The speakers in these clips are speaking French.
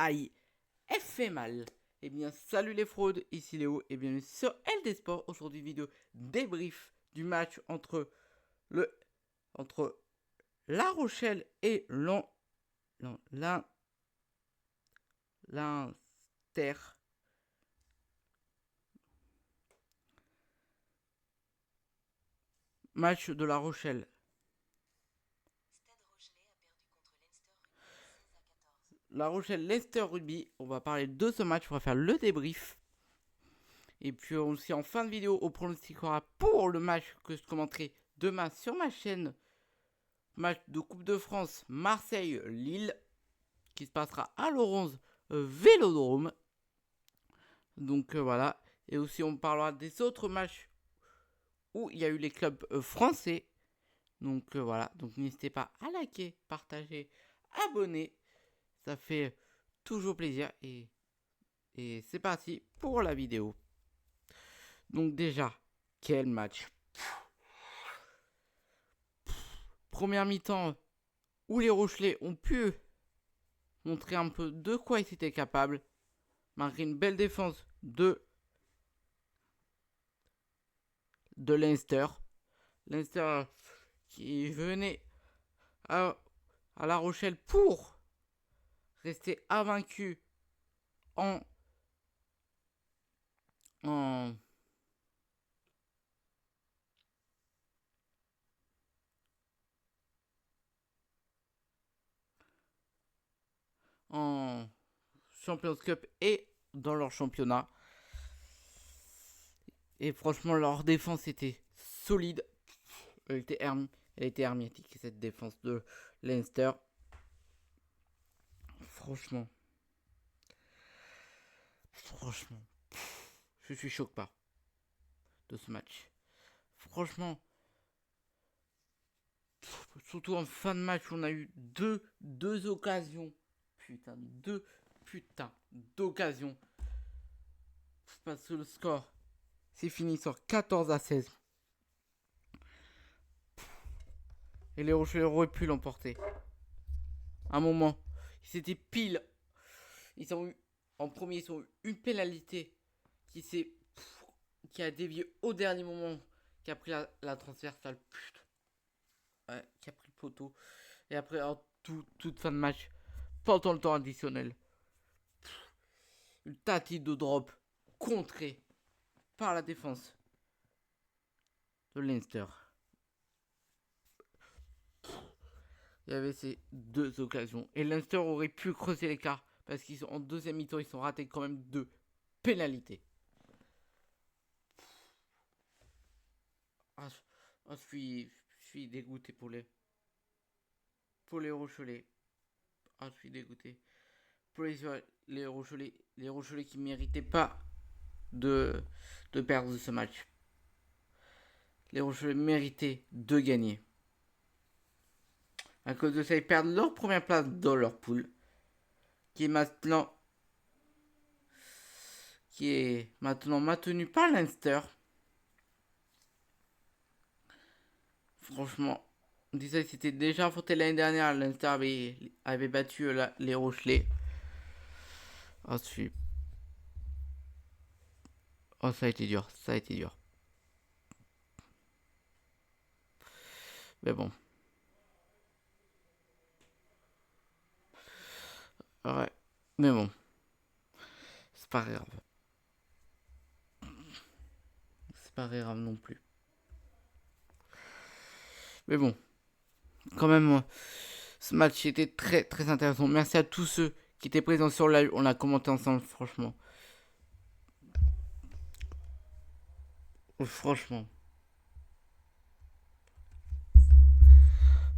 Aïe, elle fait mal. Eh bien, salut les fraudes, ici Léo et bienvenue sur LD Sport. Aujourd'hui, vidéo débrief du match entre La Rochelle et l'Inter. Match de La Rochelle. La Rochelle Leicester Rugby. On va parler de ce match, on va faire le débrief. Et puis aussi en fin de vidéo, on pronostiquera pour le match que je commenterai demain sur ma chaîne. Match de Coupe de France Marseille-Lille qui se passera à l'Orange Vélodrome. Donc voilà. Et aussi on parlera des autres matchs où il y a eu les clubs français. Donc voilà. Donc n'hésitez pas à liker, partager, abonner. Ça fait toujours plaisir. Et c'est parti pour la vidéo. Donc déjà, quel match. Première mi-temps où les Rochelais ont pu montrer un peu de quoi ils étaient capables. Malgré une belle défense de Leinster. Leinster qui venait à La Rochelle pour rester invaincu en Champions Cup et dans leur championnat. Et franchement, leur défense était solide. Elle était hermétique, cette défense de Leinster. Franchement, je suis choqué pas de ce match. Franchement, surtout en fin de match, on a eu deux occasions. Deux d'occasions. Parce que le score, c'est fini sur 14-16. Et les Rochelais auraient pu l'emporter. À un moment, c'était pile. En premier, ils ont eu une pénalité qui a dévié au dernier moment, qui a pris la transversale. Ouais, qui a pris le poteau. Et après, en toute fin de match, pendant le temps additionnel, une tentative de drop contrée par la défense de Leinster. Il y avait ces deux occasions. Et Leinster aurait pu creuser l'écart parce qu'ils sont en deuxième mi-temps, ils sont ratés quand même deux pénalités. Je suis dégoûté pour les Rochelais. Je suis dégoûté. Pour les Rochelais qui ne méritaient pas de perdre ce match. Les Rochelais méritaient de gagner. À cause de ça, ils perdent leur première place dans leur poule. Qui est maintenant maintenu par Leinster. Franchement, on disait que c'était déjà affronté l'année dernière. Leinster avait battu les Rochelais. Ensuite, ça a été dur. Mais bon. Ouais. Mais bon. C'est pas grave. C'est pas grave non plus. Mais bon. Quand même, ce match était très très intéressant. Merci à tous ceux qui étaient présents sur le live. On a commenté ensemble, franchement. Franchement.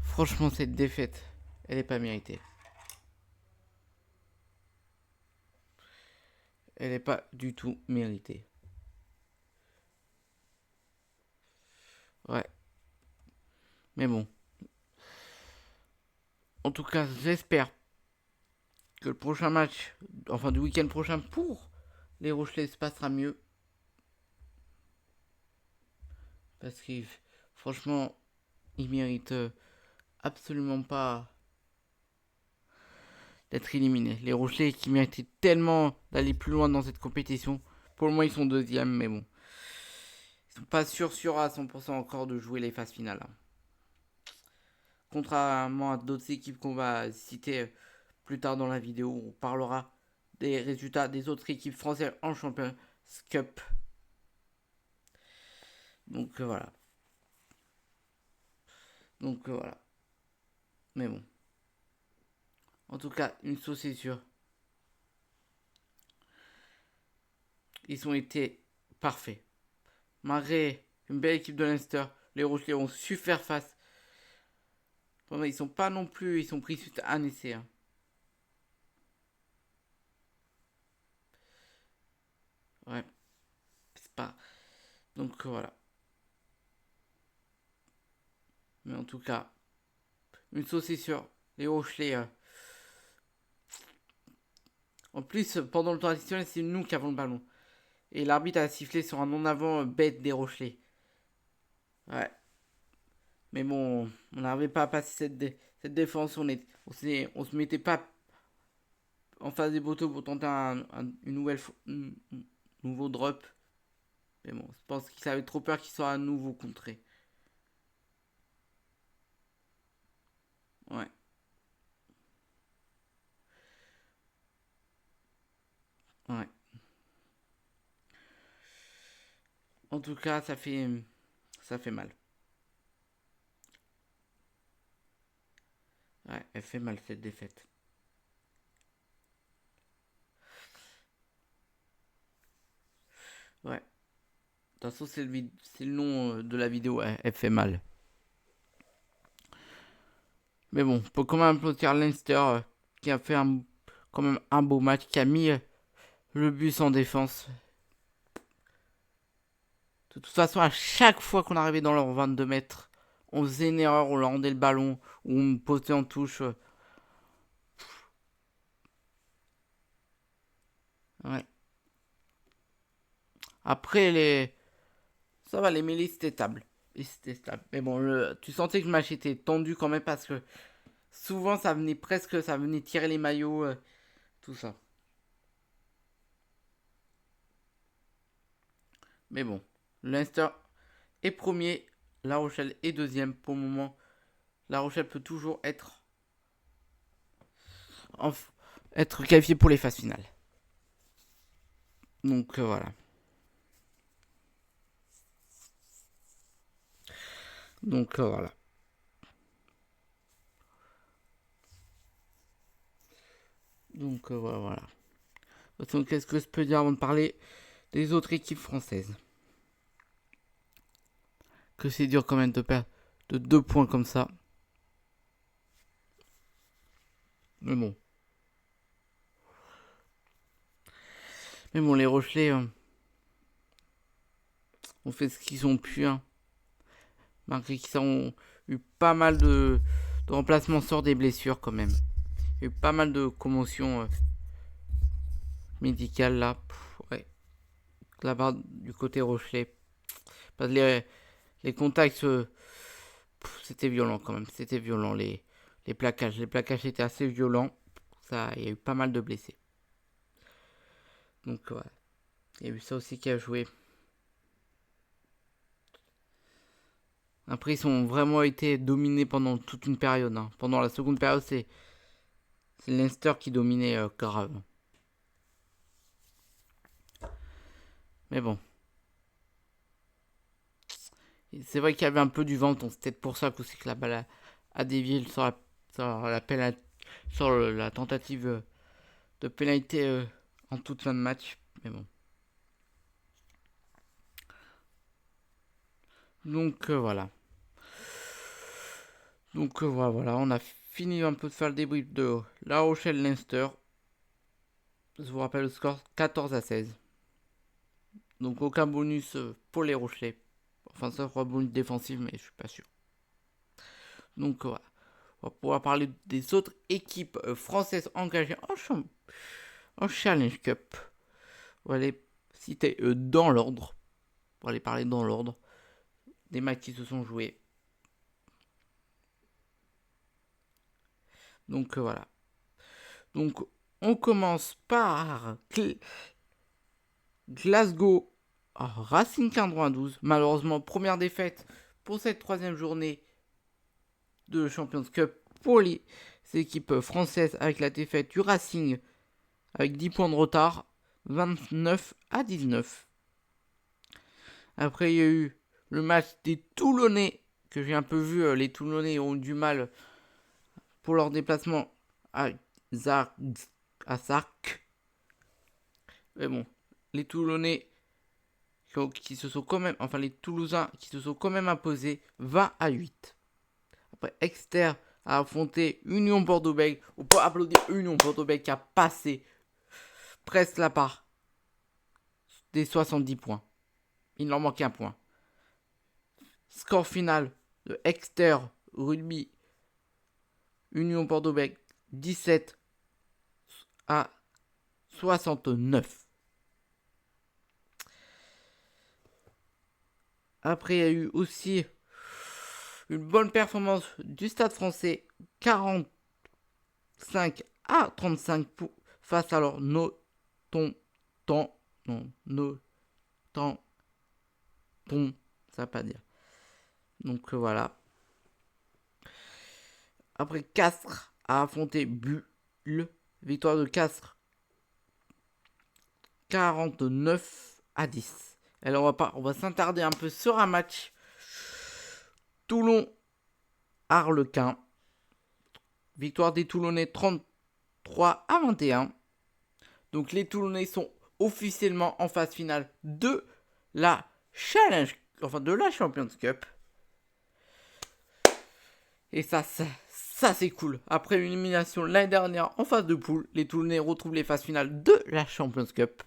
Franchement, cette défaite, elle n'est pas méritée. Elle n'est pas du tout méritée. Ouais. Mais bon. En tout cas, j'espère que le prochain match, enfin du week-end prochain pour les Rochelais se passera mieux. Parce que franchement, ils méritent absolument pas d'être éliminés. Les Rochelais qui méritaient tellement d'aller plus loin dans cette compétition. Pour le moment, ils sont deuxièmes, mais bon. Ils sont pas sûrs à 100% encore de jouer les phases finales. Hein. Contrairement à d'autres équipes qu'on va citer plus tard dans la vidéo, on parlera des résultats des autres équipes françaises en Champions Cup. Donc voilà. Voilà. Mais bon. En tout cas, une chose c'est sûre. Ils ont été parfaits. Malgré une belle équipe de Leinster, les Rochelais ont su faire face. Bon, ils sont pas non plus, ils sont pris suite à un essai. Hein. Ouais. C'est pas. Donc voilà. Mais en tout cas, une chose c'est sûre. Les Rochelais. En plus, pendant le temps additionnel, c'est nous qui avons le ballon. Et l'arbitre a sifflé sur un non-avant bête des Rochelais. Ouais. Mais bon, on n'arrivait pas à passer cette défense. On se mettait pas en face des poteaux pour tenter un nouveau drop. Mais bon, je pense qu'ils avaient trop peur qu'il soit à nouveau contré. Ouais. Ouais. En tout cas, ça fait mal. Ouais, elle fait mal cette défaite. Ouais. De toute façon, c'est le nom de la vidéo. Ouais, elle fait mal. Mais bon, faut quand même applaudir Leinster qui a fait quand même un beau match, qui a mis le but en défense. De toute façon, à chaque fois qu'on arrivait dans leur 22 mètres, on faisait une erreur, on leur rendait le ballon, ou on posait en touche. Ouais. Après, ça va, les mêlées, c'était stable. Mais bon, tu sentais que le match était tendu quand même parce que souvent, ça venait tirer les maillots, tout ça. Mais bon, Leinster est premier, La Rochelle est deuxième pour le moment. La Rochelle peut toujours être qualifiée pour les phases finales. Donc voilà. Donc voilà. Donc voilà. De toute façon, qu'est-ce que je peux dire avant de parler des autres équipes françaises? Que c'est dur quand même de perdre de 2 points comme ça. Mais bon. Mais bon, les Rochelais ont fait ce qu'ils ont pu. Hein. Malgré qu'ils ont eu pas mal de remplacements sur des blessures quand même. Il y a eu pas mal de commotions médicales là. Ouais. Là-bas du côté Rochelais. Parce que les contacts, c'était violent quand même. C'était violent les plaquages. Les plaquages étaient assez violents. Il y a eu pas mal de blessés. Donc voilà. Il y a eu ça aussi qui a joué. Après, ils ont vraiment été dominés pendant toute une période. Hein. Pendant la seconde période, c'est Leinster qui dominait grave. Mais bon. C'est vrai qu'il y avait un peu du vent, donc c'est peut-être pour ça que la balle a dévié sur la tentative de pénalité en toute fin de match. Mais bon. Donc voilà. Donc voilà, on a fini un peu de faire le débrief de La Rochelle-Leinster. Je vous rappelle le score 14-16. Donc aucun bonus pour les Rochelais. Enfin, ça sera bonus défensif, mais je suis pas sûr. Donc voilà. On va pouvoir parler des autres équipes françaises engagées en Challenge Cup. On va les citer dans l'ordre. On va les parler dans l'ordre des matchs qui se sont joués. Donc voilà. Donc, on commence par Glasgow Racing 92. Malheureusement, première défaite pour cette 3e journée de Champions Cup pour les équipes françaises avec la défaite du Racing avec 10 points de retard, 29-19. Après, il y a eu le match des Toulonnais, que j'ai un peu vu. Les Toulonnais ont du mal pour leur déplacement à Sark. Mais bon, les Toulonnais qui se sont quand même, enfin les Toulousains qui se sont quand même imposés 20-8. Après, Exeter a affronté Union Bordeaux-Bègles. On peut applaudir Union Bordeaux-Bègles qui a passé presque la part des 70 points. Il leur manquait un point. Score final de Exeter Rugby Union Bordeaux-Bègles 17-69. Après, il y a eu aussi une bonne performance du Stade français 45-35 face à leur ça va pas dire. Donc voilà. Après, Castres a affronté Bulle. Victoire de Castres 49-10. Alors on va s'attarder un peu sur un match. Toulon-Arlequin. Victoire des Toulonnais 33-21. Donc les Toulonnais sont officiellement en phase finale de la Challenge, enfin de la Champions Cup. Et ça c'est cool. Après l'élimination l'année dernière en phase de poule, les Toulonnais retrouvent les phases finales de la Champions Cup.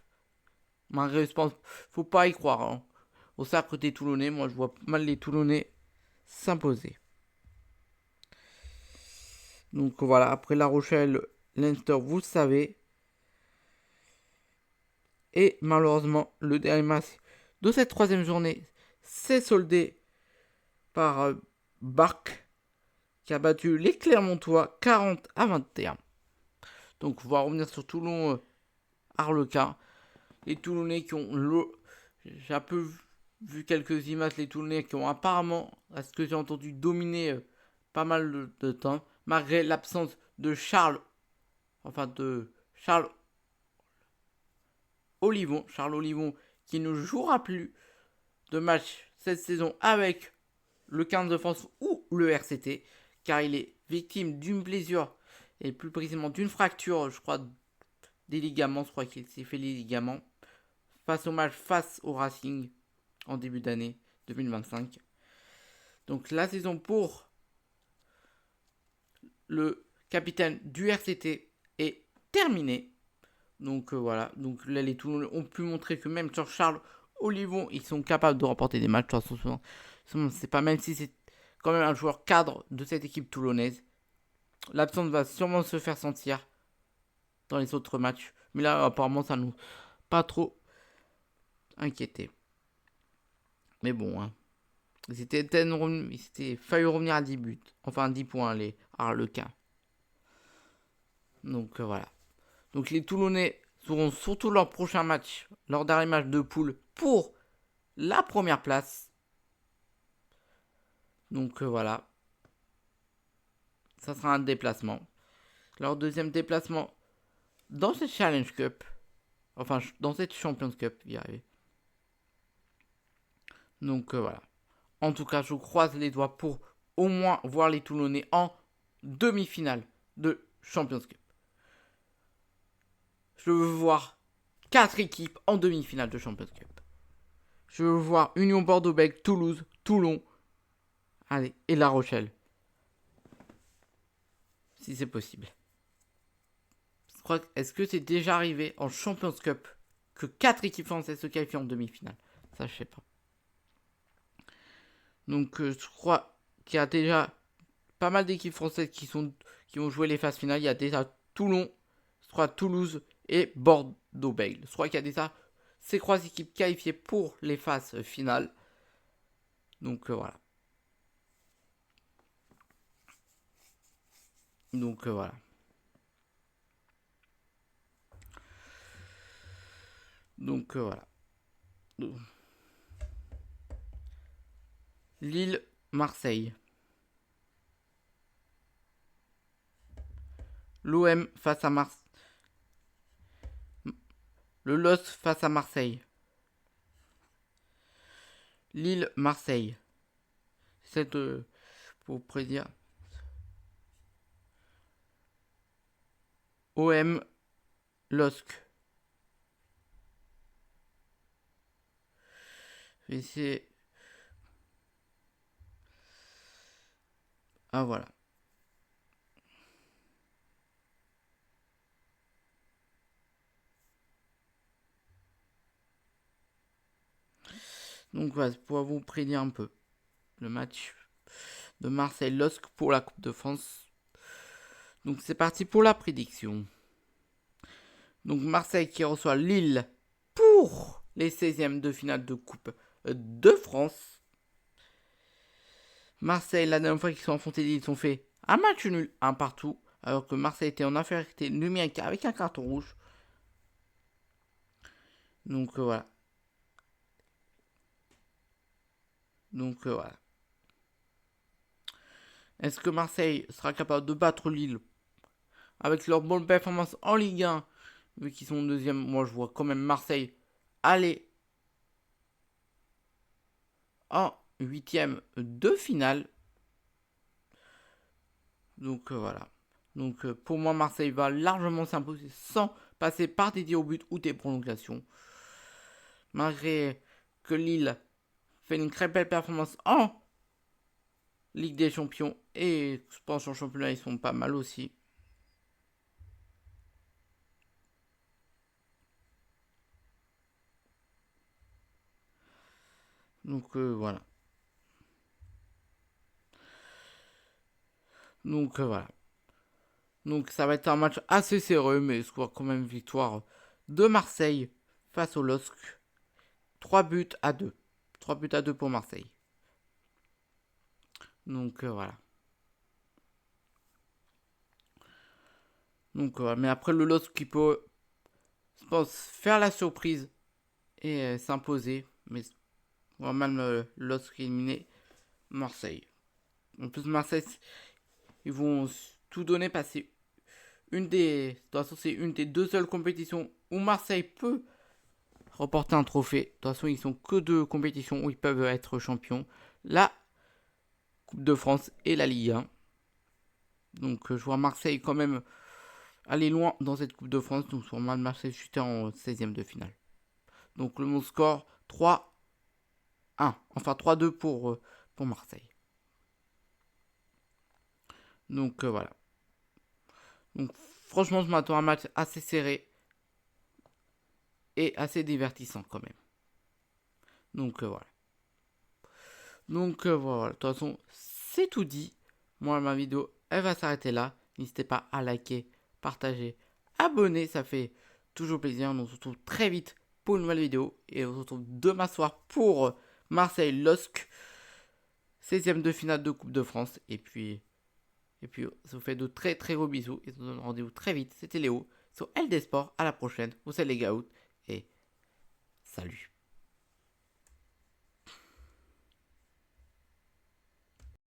Malgré, je pense, faut pas y croire. Hein. Au sacre des Toulonnais, moi je vois mal les Toulonnais s'imposer. Donc voilà, après La Rochelle, Leinster, vous le savez. Et malheureusement, le dernier match de cette 3e journée s'est soldé par Barque qui a battu les Clermontois 40-21. Donc on va revenir sur Toulon-Arlequin. Les Toulonnais qui ont... J'ai un peu vu quelques images, les Toulonnais qui ont apparemment, à ce que j'ai entendu, dominé pas mal de temps, malgré l'absence de Charles Olivon, qui ne jouera plus de match cette saison avec le 15 de France ou le RCT, car il est victime d'une blessure, et plus précisément d'une fracture, je crois, des ligaments, je crois qu'il s'est fait les ligaments, face au Racing en début d'année 2025. Donc la saison pour le capitaine du RCT est terminée. Donc voilà, donc là les Toulonnais ont pu montrer que même sur Charles Olivon, ils sont capables de remporter des matchs. C'est pas, même si c'est quand même un joueur cadre de cette équipe toulonnaise. L'absence va sûrement se faire sentir dans les autres matchs. Mais là, apparemment, ça nous pas trop inquiété. Mais bon, hein. C'était failli revenir à 10 buts. Enfin, 10 points, les Arlequins. Donc voilà. Donc les Toulonnais seront surtout leur prochain match, leur dernier match de poule pour la première place. Donc voilà. Ça sera un déplacement. Leur deuxième déplacement dans cette Challenge Cup. Enfin, dans cette Champions Cup, y arriver. Donc voilà. En tout cas, je croise les doigts pour au moins voir les Toulonnais en demi-finale de Champions Cup. Je veux voir 4 équipes en demi-finale de Champions Cup. Je veux voir Union Bordeaux-Bègles, Toulouse, Toulon, allez, et La Rochelle. Si c'est possible. Est-ce que c'est déjà arrivé en Champions Cup que 4 équipes françaises se qualifient en demi-finale? Ça, je sais pas. Donc, je crois qu'il y a déjà pas mal d'équipes françaises qui vont jouer les phases finales. Il y a déjà Toulon, je crois Toulouse et Bordeaux-Bègles. Je crois qu'il y a déjà ces 3 équipes qualifiées pour les phases finales. Donc, voilà. Donc, voilà. Donc voilà. Lille, Marseille. L'OM face à Marseille. Le LOS face à Marseille. Lille, Marseille. C'est pour prédire. OM, LOSC. Et c'est. Ah voilà. Donc voilà, pour vous prédire un peu le match de Marseille-LOSC pour la Coupe de France. Donc c'est parti pour la prédiction. Donc Marseille qui reçoit Lille pour les 16e de finale de Coupe de France. Marseille, la dernière fois qu'ils sont affrontés Lille, ils ont fait un match nul, un partout. Alors que Marseille était en infériorité numérique avec un carton rouge. Donc voilà. Donc voilà. Est-ce que Marseille sera capable de battre Lille avec leur bonne performance en Ligue 1, vu qu'ils sont deuxième? Moi, je vois quand même Marseille aller en 8e de finale. Donc voilà. Donc pour moi, Marseille va largement s'imposer sans passer par des tirs au but ou des prolongations. Malgré que Lille fait une très belle performance en Ligue des Champions et je pense en championnat, ils sont pas mal aussi. Donc voilà. Donc voilà. Donc ça va être un match assez serré, mais score quand même victoire de Marseille face au LOSC. 3 buts à 2. 3 buts à 2 pour Marseille. Donc voilà. Donc mais après le LOSC qui peut, je pense, faire la surprise et s'imposer. Mais on va même le LOSC éliminer Marseille. En plus Marseille, ils vont tout donner, passer une des. De toute façon, c'est une des deux seules compétitions où Marseille peut remporter un trophée. De toute façon, ils sont que deux compétitions où ils peuvent être champions. La Coupe de France et la Ligue 1. Donc je vois Marseille quand même aller loin dans cette Coupe de France. Donc sur Marseille chuter en 16e de finale. Donc le mon score 3-1. Enfin 3-2 pour Marseille. Donc voilà. Donc franchement, je m'attends à un match assez serré et assez divertissant quand même. Donc voilà. Donc voilà. De toute façon, c'est tout dit. Moi, ma vidéo, elle va s'arrêter là. N'hésitez pas à liker, partager, abonner. Ça fait toujours plaisir. On se retrouve très vite pour une nouvelle vidéo. Et on se retrouve demain soir pour Marseille-LOSC. 16e de finale de Coupe de France. Et puis, ça vous fait de très très gros bisous. Et on se donne rendez-vous très vite. C'était Léo sur LD Sport. À la prochaine. Vous êtes les gars. Et salut.